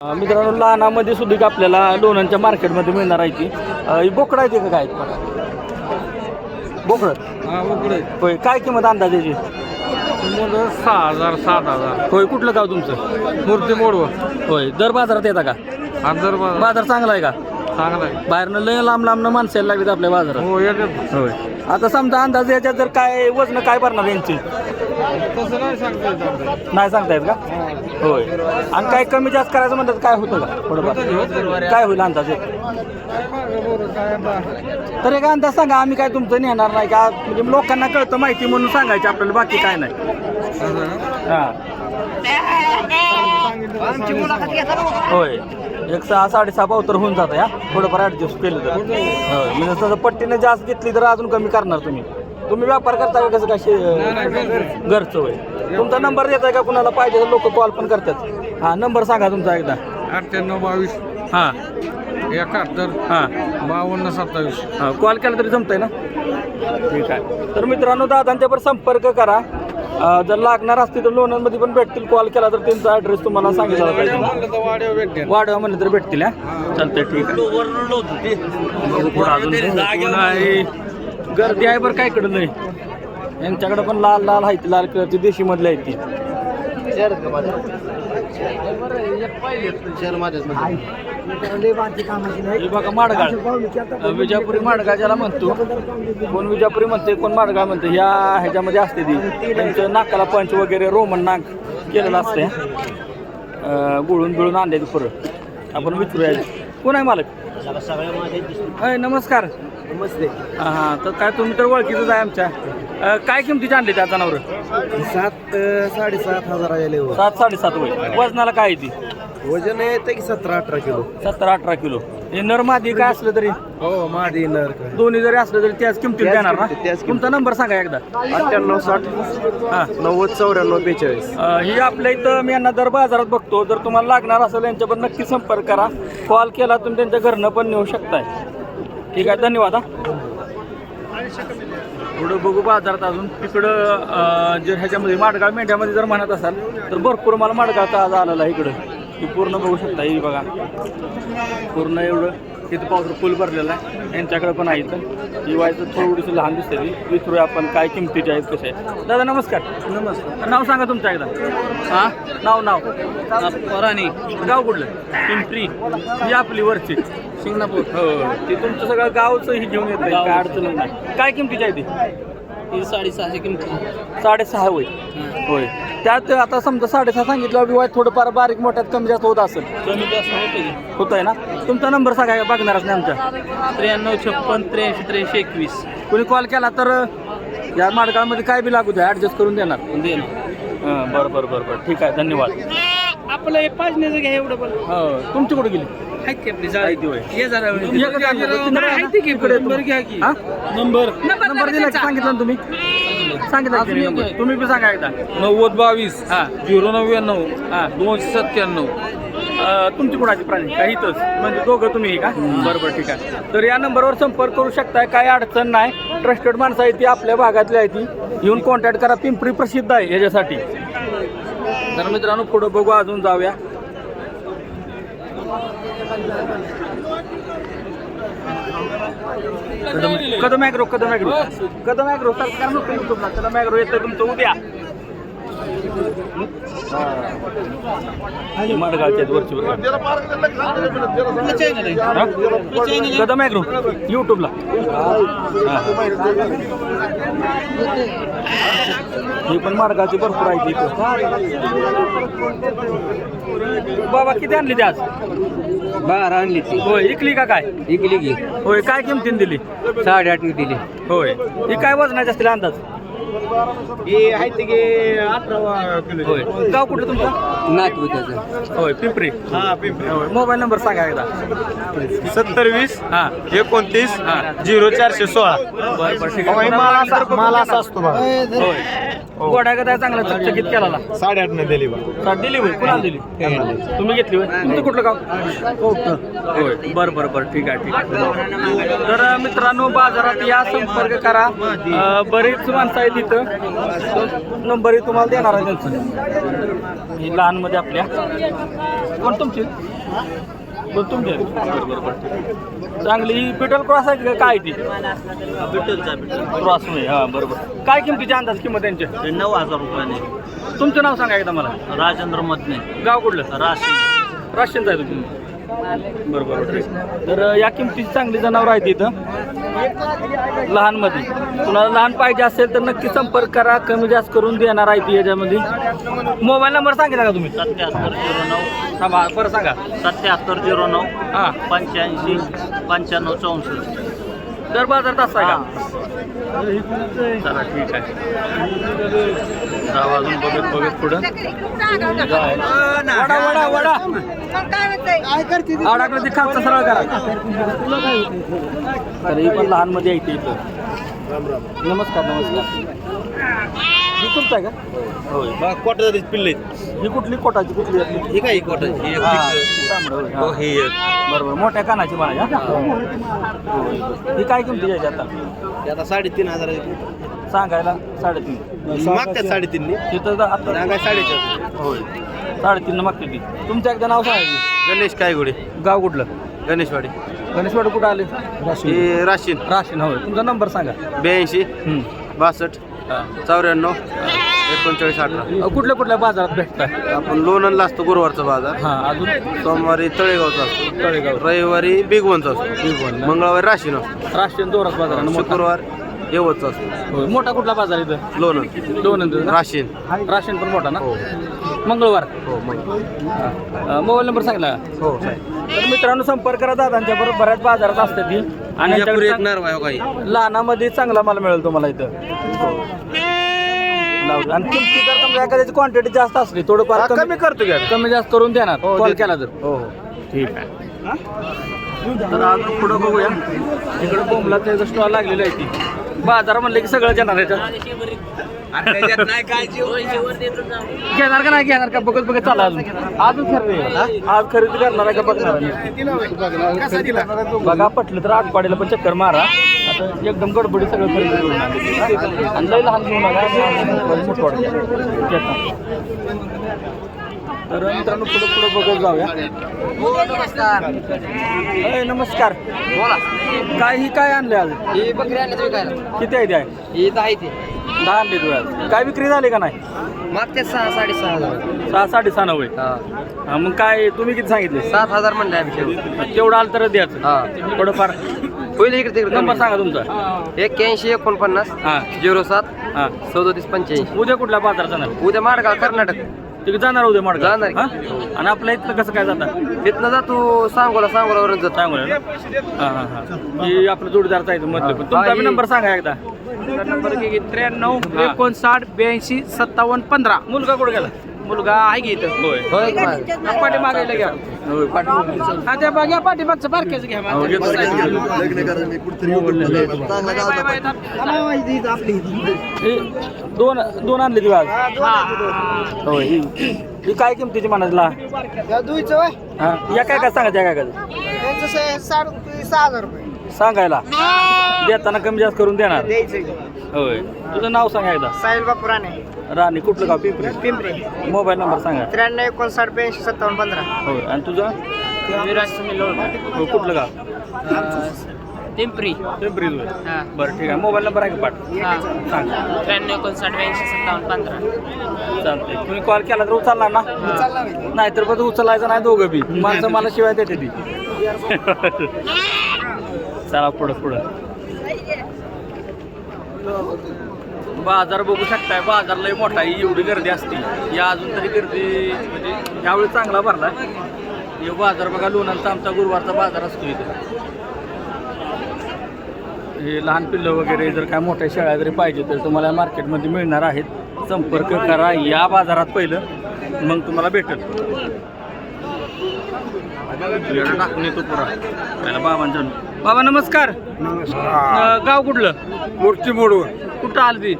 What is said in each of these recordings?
मित्रांनो लहानामध्ये सुद्धा आपल्याला लोणंदच्या मार्केटमध्ये मिळणार आहे की बोकडं आहे का काय बोकडं? हा बोकडे होय, काय किंमत अंदाजाची? 6,000 7,000. होय, कुठलं गाव तुमचं? मूर्ती मोडव. होय, दर बाजारात येता का? अंदर बाजार चांगला आहे का? चांगला आहे. बाहेरनं लय लांब लांबनं माणसं यायला लागलीत आपल्या बाजारात. हो येतात. होय, आता समजा अंदाज याच्यात जर काय वजन काय भरणार यांची तसं नाही सांगता येत. नाही सांगता येत का? होय, आणि काय कमी जास्त करायचं म्हणतात काय होतं का थोडंफार? काय होईल अंदाज एक? तर एक अंदाज सांगा, आम्ही काय तुमचं नेणार नाही का, म्हणजे लोकांना कळतं माहिती म्हणून सांगायची आपल्याला, बाकी काय नाही. हां होय, एक 6-6.5 पावतर होऊन जातं या, थोडंफार ॲडजस्ट केलं तर. होय, म्हणजे तसं पट्टीने जास्त घेतली तर अजून कमी करणार तुम्ही व्यापार करता का कसं काय? घरचं होय. तुमचा नंबर देताय का कुणाला पाहिजे तर लोक कॉल पण करतात? हां, नंबर सांगा तुमचा एकदा. 98 22 हां 71 हां 52 27. हां, कॉल केला तरी जमतंय ना? ठीक आहे. तर मित्रांनो, दादांच्यावर संपर्क करा. जर लागणार असतील तर लोणंदमध्ये पण भेटतील. कॉल केला तर त्यांचा ॲड्रेस तुम्हाला सांगितला पाहिजे. वाढवा म्हणलं तर भेटतील. हां, चालतंय, ठीक आहे. गर्दी आहे बरं काय कडं नाही. यांच्याकडे पण लाल लाल आहेत, लाल कलरची देशी मधले आहेत ती. बघा माडगाळ, विजापुरी माडगाळ ज्याला म्हणतो. कोण विजापुरी म्हणते, कोण माडगाळ म्हणते. ह्या ह्याच्यामध्ये असते ती. त्यांचं नाकाला पंच वगैरे रोमन नाक केलेलं असते. गुळून बिळून आणले ती परत. आपण विचारूया कोण आहे मालक? नमस्कार. नमस्ते. हां, तर काय तुम्ही तर ओळखीतच आहे आमच्या. काय किमतीचे आणले त्या जनावर? 7-7.5 हजार आले. 7-7.5 वय. वजनाला काय आहे ती? वजन येतं की 17-18 किलो. 17-18 किलो. हे नर मादी काय असलं तरी, हो मादी नर दोन्ही जरी असलं तरी त्याच किमतीत देणार ना? त्याच तुमचा नंबर सांगा एकदा. 98 60 हां 90 94 42. ही आपल्या इथं मी यांना दर बाजारात बघतो. जर तुम्हाला लागणार असेल यांच्यावर नक्की संपर्क करा. कॉल केला तुम्ही त्यांच्या घरनं पण नेऊ शकताय. ठीक आहे, धन्यवाद. पुढं बघू बाजारात अजून. तिकडं जर ह्याच्यामध्ये माडगाळ मेंढ्यामध्ये जर म्हणत असाल तर भरपूर मला माडगाळचा आज आलेला आहे इकडं. ही पूर्ण बघू शकता. ही बघा पूर्ण एवढं तिथं पावडर फुल भरलेलं आहे. यांच्याकडे पण आहे. इथं ही व्हायचं थोडीशी लहान दिसते. ती विचारूया आपण काय किमतीचे आहेत कसे आहेत. दादा नमस्कार. नमस्कार. नाव सांगा तुमचं एकदा. हां, नाव पराणी. गाव कुठलं? पिंपरी. ही आपली वरची शिंगणापूर. हो, ते तुमचं सगळं गावचं ही घेऊन येतं. काय अडचण नाही. काय किमतीची आहे ती? 6.5 किमती. 6.5 होय. होय, त्यात आता समजा 6.5 सांगितलं विवाह थोडंफार बारीक मोठ्यात कमी जास्त होत असेल. कमी जास्त होते. होत आहे ना? तुमचा नंबर सांगा बघणारच नाही आमच्या. 93 56 83 83 21. कोणी कॉल केला तर या माडगाळमध्ये काय बी लागू द्या, ॲडजस्ट करून देणार. हां, बरं ठीक आहे, धन्यवाद. आपलं पाजण्याचं घ्या एवढं पण. हो, तुमची कुठे गेली? आहेत की आपली जाळी. हे जरा नंबर दिला सांगितलं ना तुम्ही? सांगितलं तुम्ही बी सांगा एकदा. 90 22 हां 099 हां 297. तुमची कुणाची प्राणी काही इथंच म्हणजे दोघं तुम्ही का? बरोबर, ठीक आहे. तर या नंबरवर संपर्क करू शकताय. काय अडचण नाही. ट्रस्टेड माणसं आहे ती, आपल्या भागातली आहे ती. येऊन कॉन्टॅक्ट करा. पिंपरी प्रसिद्ध आहे ह्याच्यासाठी. तर मित्रांनो, पुढं बघू, अजून जाऊया. कदम ॲग्रो सरकार नको युट्यूबला. कदम ॲग्रो येतं तुमचं उद्या. माडगावच्या वरची कदम ॲग्रो युट्यूबला. ही पण माडगावची भरपूर आहे तिथं. बाबा किती आणली ती आज? 12 आणली ती. होय, इकली का काय? इकली की. होय, काय किमतीने दिली? 8.5 दिली. होय, ही काय वजनाचे असतील अंदाज? हे आहे ते 18 किलो. होय, गाव कुठलं तुमचं? नातू त्याचं. होय, पिंपरी. हा पिंपरी. होय, मोबाईल नंबर सांगा एकदा. 70 हां 29 हां 0416. बरं ठीक माल आहे. असा असतो बघा. होय, गोड्या का चांगला चकचकीत केला 8.5 दिली बा. दिली होय कुणाला दिली तुम्ही घेतली होय तुमचं कुठलं गाव होय बरं बरं बरं ठीक आहे ठीक आहे तर मित्रांनो बाजारात या संपर्क करा बरीच माणसं आहेत तिथं नंबरही तुम्हाला देणार आहे त्यांचं ही लहानमध्ये आपल्या कोण तुमची कोण तुमची बरं बरं बरं चांगली ही पिटल क्रॉस आहे का काय ती बिटलचा क्रॉस होय हां बरोबर काय किमतीची अंदाज किंमत त्यांची 9,000 रुपयाने तुमचं नाव सांगा एकदा मला राजेंद्र मधने गाव कुठलं राशी राशीनचं आहे तुम्ही बरोबर तर या किमतीची चांगली जनावर आहेत इथं लहानमध्ये तुम्हाला लहान पाहिजे असेल तर नक्की संपर्क करा कमी जास्त करून देणार आहे ती याच्यामध्ये मोबाईल नंबर सांगितला का तुम्ही 7709 थांबा बरं सांगा 7709 हां 85 95 64 दर बाजारात असा आहे का चला ठीक आहे जाऊ अजून बघत बघत पुढं वडा वडा वडा अडकलं ते खालचा सरळ करा तर ही पण लहानमध्ये येते इथं नमस्कार नमस्कार ही तुमचं आहे का होय कोटाची पिल्ले ही कुठली कोटाची कुठली ही काय कोटाची बरोबर मोठ्या कानाची मला ही काय किमती आहे आता आता 3,500 सांगायला 3.5 मागतात 3.5 तिथं आता सांगाय 4.5 होय 3.5 मागते ती तुमचं एकदा नाव सांगायचं गणेश कायगुडे गाव कुठलं गणेशवाडी गणेशवाडी कुठं आले हे राशीन राशीन होय तुमचा नंबर सांगा 82 62 94 39 18 कुठल्या कुठल्या बाजारात भेटतात आपण लोणंदला असतो गुरुवारचा बाजार हां अजून सोमवारी तळेगावचा असतो तळेगाव रविवारी बिगवनचा असतो मंगळवारी राशीन असतो राष्ट्रीय दोरात बाजार शुक्रवार येवतचा असतो होय मोठा कुठला बाजार इथं लोणंद दोन राशीन राशन पण मोठा ना हो मंगळवार हो मग मोबाईल नंबर सांगला हो तर मित्रांनो संपर्क करा दादांच्या बरोबर बऱ्याच बाजारात असते ती आणि यांच्याकडे काही लहानामध्ये चांगला माल मिळेल तुम्हाला इथं लावतो आणि तुमची जर समजा एखाद्याची क्वांटिटी जास्त असली थोडंफार कमी करतो घ्या कमी जास्त करून देणार हो, कॉल देतो. केला तर हो हो ठीक आहे तर अजून पुढं बघूया इकडे बोंबलाचं स्टॉल लागलेलं आहे ती बाजार म्हणलं की सगळं येणार आहे घेणार का नाही घेणार का बघत बघत चालला अजून खरेदी आज खरेदी करणार आहे का बघणार बघा पटलं तर आठवाडीला पण चक्कर मारा आता एकदम गडबडी सगळं खरेदी करून आणली. आणि लई लहान घेऊ नका तर मित्रांनो पुढे पुढे बघत जाऊया नमस्कार बोला काय ही काय आणले आज ही बकरी आणली तुम्ही काय किती आहे त्या ही 10 ती 10 आणले तुझ्या काय विक्री झाली का नाही मागते 6-6.5 6,90 हा मग काय तुम्ही किती सांगितले 7,000 म्हणले आम्ही तेवढं आलं तर द्यायचं थोडंफार होईल इकडे तिकडे नंबर सांगा तुमचा 81 49 हां 07 हां 37 85 उद्या कुठल्या बाजार जाणार उद्या माडगाव कर्नाटक तिकडे जाणार उद्या माडगाव जाणार. हां आणि आपल्या इथलं कसं काय जातात तिथनं जातो सांगोलावरून जातो सांगूया हां हां हां की आपलं जोडीदारचा आहे मधलं पण तुमचा बी नंबर सांगा एकदा नंबर 93 59 82 57 15 मुलगा कुठे गेला मुलगा आहे की इथं होय होय का? पाठी मागायला घ्या होय पाठवून हा त्या बघा पाठीमागचं बारक्याचं घ्या हो, घेतो, हे दोन आणले दिवस होय ही काय किमतीची म्हणायला हा या काय काय सांगायचं या काय 6,000 रुपये सांगायला देताना कमी जास्त करून देणार होय तुझं नाव सांगा एकदा साहिल बापुराने राणी कुठलं गाव पिंपरी मोबाईल नंबर सांगा 93 59 82 57 15 होय आणि तुझं हो कुठलं गाव पिंपरी पिंपरी बरं ठीक आहे मोबाईल नंबर आहे का पाठ सांग 93 59 82 57 15 चालतंय तुम्ही कॉल केला तर उचलणार ना नाही तर पण उचलायचं नाही दोघं बी माणसं मला शिवाय देते ती चला पुढं बाजार बघू शकताय बाजार लय मोठा आहे एवढी गर्दी असते या अजून तरी गर्दी म्हणजे यावेळी चांगला भरला हे बाजार बघा लोणंदचा आमचा गुरुवारचा बाजार असतो इथे हे लहान पिल्लं वगैरे जर काय मोठ्या शेळ्या जरी पाहिजे तर तुम्हाला मार्केटमध्ये मिळणार आहेत संपर्क करा या बाजारात पहिलं मग तुम्हाला भेटेल टाकून येतो पुरा पहिला बाबांचा बाबा नमस्कार गाव कुठलं मूर्ती मोडून कुठं आलं ती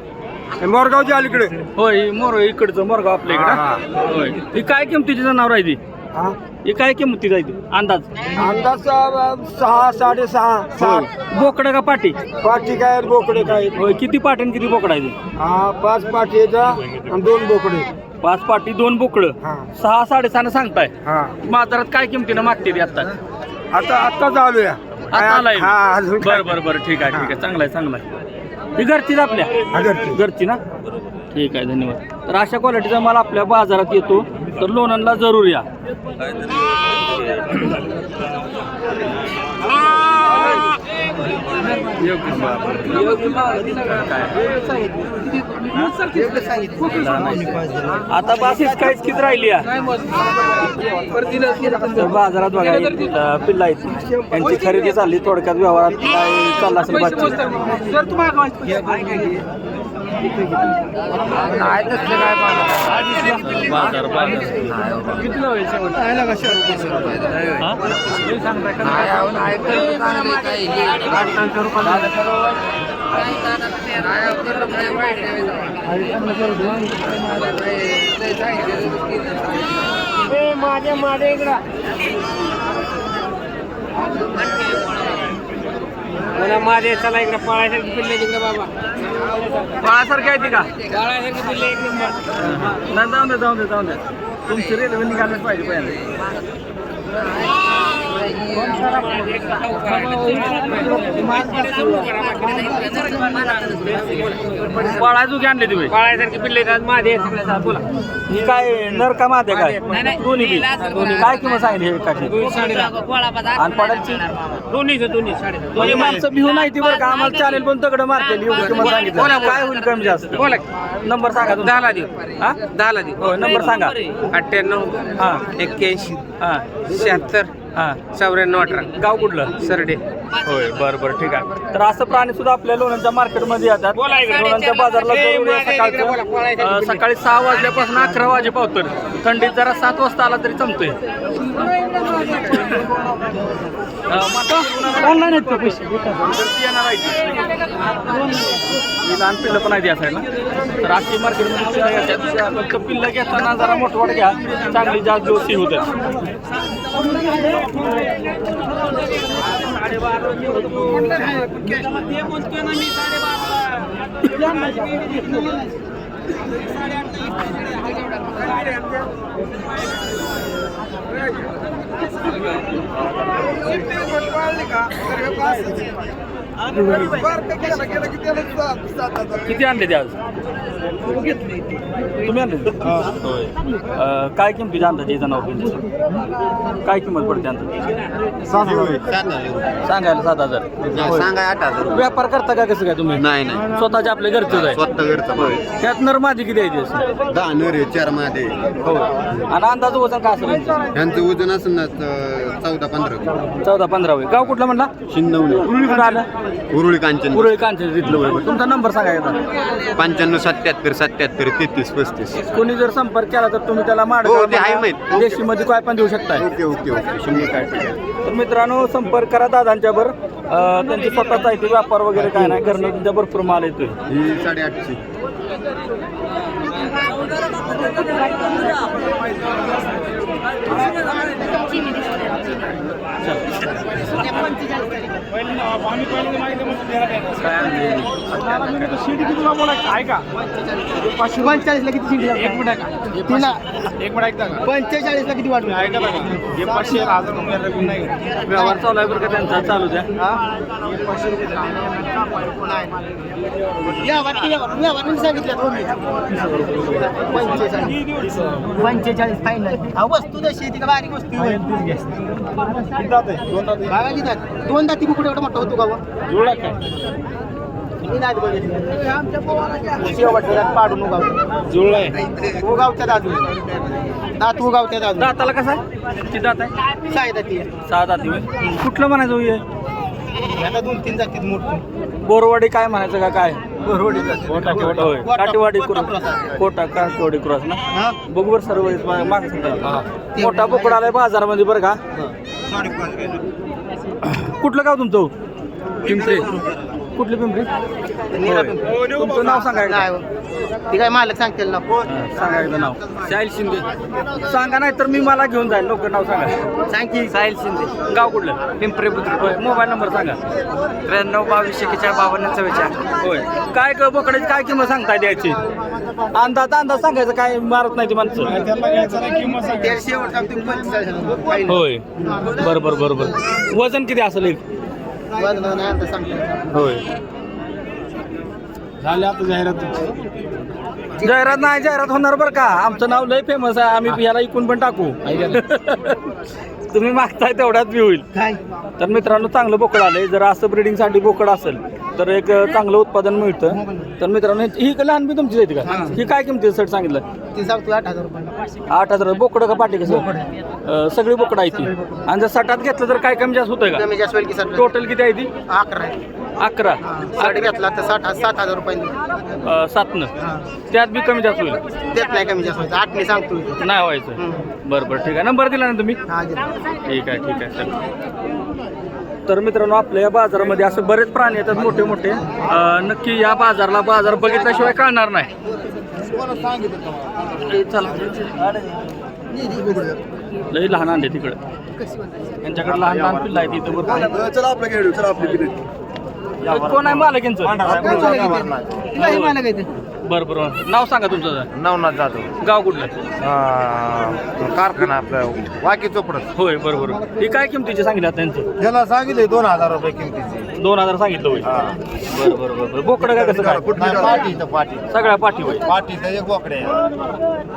मोरगावच्या अलीकडे होय इकडचं मोरगाव आपल्या इकडं होय. ही काय किमतीची जनावर आहे ती? ही काय किमतीची आहे ती अंदाज? अंदाज 6 6.5 होय. बोकडं का पाटी? पाठी काय बोकडे काय होय. किती पाटी आणि किती बोकडं आहे ती? 5 पाठीचा आणि 2 बोकडे 5 पाटी 2 बोकडं 6 6.5 सांगताय. बाजारात काय किमतीनं मागते ती आता? आता चालूया आता आलाय. अजून बरं ठीक आहे चांगलं आहे. ही घरचीच आपल्या घरची ना? ठीक आहे, धन्यवाद. तर अशा क्वालिटीचा माल आपल्या बाजारात येतो, तर लोणंदला जरूर या. आता बाकीच काहीच किती राहिली आहे. तर बाजारात बघा पिल्ला आहेत, यांची खरेदी चालली. थोडक्यात व्यवहारात काय चालला असेल मला माझे चला इकडे पळायसारखी पिल्ले तिकडे बाबा पळासारखी आहे ती का? पळायसारखी पिल्ले एक नंबर. नाही, जाऊन दे. तुमची रेल्वे निघालच पाहिजे पहिले. पळायचू आणले तुम्ही? पळायसारखी पिल्ले माझे बोला. ही काय नर का माते काय? दोन्ही बी. काय किंमत सांगितली एकाची? आणि पडायची दोन्ही माणसं भिवून नाही ती बरं का? आम्हाला चालेल पण दगड मारते एवढी किंमत सांगितलं. काय होईल कमी जास्त? बोला. नंबर सांगा तुमचा. 10 देऊ. हा 10 देऊ. हो, नंबर सांगा. 98 हा 81 हा 76 हा 94 18. गाव कुठलं? सरडे. होय, बरं ठीक आहे. तर असं प्राणी सुद्धा आपल्या लोणंदच्या मार्केटमध्ये येतात. लोणंदच्या बाजारला जरूर या सकाळचं. सकाळी 6 वाजल्यापासून 11 वाजेपर्यंत. थंडीत जरा 7 वाजता आला तरी जमतोय. ऑनलाईन आहेत का पैसे? लहान पिल्लं पण आहे या साईडला. तर अशी मार्केटमध्ये पिल्लं येतात. फक्त पिल्लं घेताना जरा मोठवाट घ्या, चांगली जास्त जोशी होते. किती आणले ते आज? तुम्ही आणले? होय. काय किंमती जाणता ते जनावर? काय किंमत पडते आणता? सांगायला 7,000. सांगा 8,000. व्यापार करता का कसं काय तुम्ही? नाही स्वतःचे आपले घरचेच आहे. स्वतः घरचं. त्यात नर माझी किती आहे? 10 नर आहे 4 मादे. हो. आणि अंदाज वजन काय असेल यांचं? यांचं वजन असेल ना 14-15. 14-15 होय. गाव कुठलं म्हणला? शिंदवणे. कुठं आलं? उरुळी कांचन. पुरळी कांचन तिथलं होय. तुमचा नंबर सांगा एकदा. 95 77 77 33 35. कोणी जर संपर्क केला तर तुम्ही त्याला हो, ते आहे माहित. देशीमध्ये काय पण देऊ शकताय. ओके. शंभर काय. तर मित्रांनो, संपर्क करा दादांच्या बर. त्यांची स्वतःचा आहे ते व्यापार वगैरे काय नाही, घरनं त्यांच्या भरपूर माल येतोय. ही 850. व्यवहार चालू आहे बरं का त्यांचा? चालू द्या. 45 फायनल. वस्तू जशी ती बारीक वस्तू दोन दाती कुठे एवढा मोठा होतो का? पाडून उगावच्या दात उगावच्या दात. दाताला कसा आहे? किती दात आहे? 6 दाती. 6 दाती होय. कुठलं म्हणायचं होय? आता 2-3 जातीत मोठं. बोरवाडी काय म्हणायचं का काय? बोरवाडी होय. काटेवाडी क्रॉस. कोटा काटेवाडी क्रॉस ना? बघू बरं सर्व माग मोठा बोकड आलाय बाजारामध्ये बरं का? कुठलं गाव तुमचं? पिंपरी. कुठली पिंपरी होय. तुमचं नाव सांगा एकदा. ती काय मालक सांगतील ना सांगा एकदा नाव. साहिल शिंदे सांगा, नाही तर मी मला घेऊन जाईल. लवकर नाव सांगा. सांग की साहिल शिंदे. गाव कुठलं? पिंपरी बुद्रुक. होय. मोबाईल नंबर सांगा. 93 22 41 52 44. होय. काय बोकडाची काय किंमत सांगताय द्यायची? अंदाज सांगायचं, काय मारत नाही ती माणसं. होय. बरोबर. वजन किती असेल एक? होय. झाले आता जाहिरात होणार बरं का. आमचं नाव लय फेमस आहे. आम्ही याला इकून पण टाकू. तुम्ही मागताय तेवढ्यात बी होईल. तर मित्रांनो, चांगलं बोकड आलंय. जर असं ब्रिडिंगसाठी बोकड असेल तर एक चांगलं उत्पादन मिळतं. तर मित्रांनो, ही लहान बी तुमची येते का? ही काय किमती सेट सांगितलं? ती सांगतो 8000 रुपये. 8000. बोकडं का पाटी कसं? सगळी बोकडं आहे ती. आणि जर सटात घेतलं तर काय कमी जास्त होतंय का? कमी जास्त होईल की सर? टोटल किती आहे ती? 11 11. घेतला तर 7,000 रुपये. 7 त्यात बी कमी जास्त होईल? देत नाही कमी जास्त होईल. 8 ने सांगतो. नाही व्हायचं. बरं ठीक आहे. नंबर दिला ना तुम्ही? हा दिला. ठीक आहे चल. तर मित्रांनो, आपल्या या बाजारामध्ये असे बरेच प्राणी येतात मोठे. नक्की या बाजार बघितल्याशिवाय कळणार नाही. चला. लई लहान आणले तिकडे. यांच्याकडे लहान पिल्ला आहे तिथं बरोबर. चला आपल्या घेऊ. चला आपली कोण आहे मालक यांचं? बरं. नाव सांगा तुमचं. नवनाथ जाधव. गाव कुठलं? कारखाना आपल्या वाकी चोपडत. होय. बरोबर. ही काय किमतीची सांगितलं आता त्यांचं? त्याला सांगितले 2000 रुपये किमतीची. 2000 सांगितलं होय. बरं. बोकडं काय कसं काय? पाटी सगळ्या पाठी होय. पाटीचा एक बोकडे.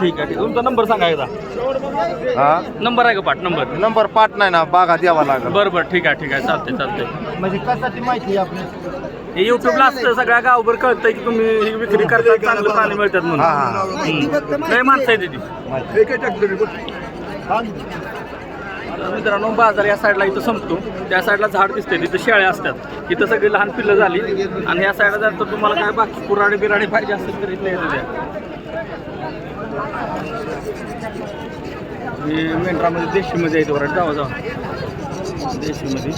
ठीक आहे. तुमचा नंबर सांगा एकदा. नंबर आहे का पाठ? नंबर पाट नाही ना, बागा द्यावा लागेल. बरं ठीक आहे. चालतंय. म्हणजे कशाची माहिती आपली? हे युट्यूबला असतं, सगळ्या गावभर कळतंय की तुम्ही ही विक्री करता, चांगलं प्राणी मिळतात म्हणून. लय माणसं आहे तिथे. तर मित्रांनो, बाजार या साईडला इथं संपतो. त्या साईडला झाड दिसते, तिथं शेळ्या असतात. इथं सगळी लहान पिल्लं झाली. आणि या साईडला जर तर तुम्हाला काय बाकी कुराडे बिराडे पाहिजे असेल तर इथं येतं द्या. हे मेंढरामध्ये देशीमध्ये येतो बरं. जावा देशीमध्ये.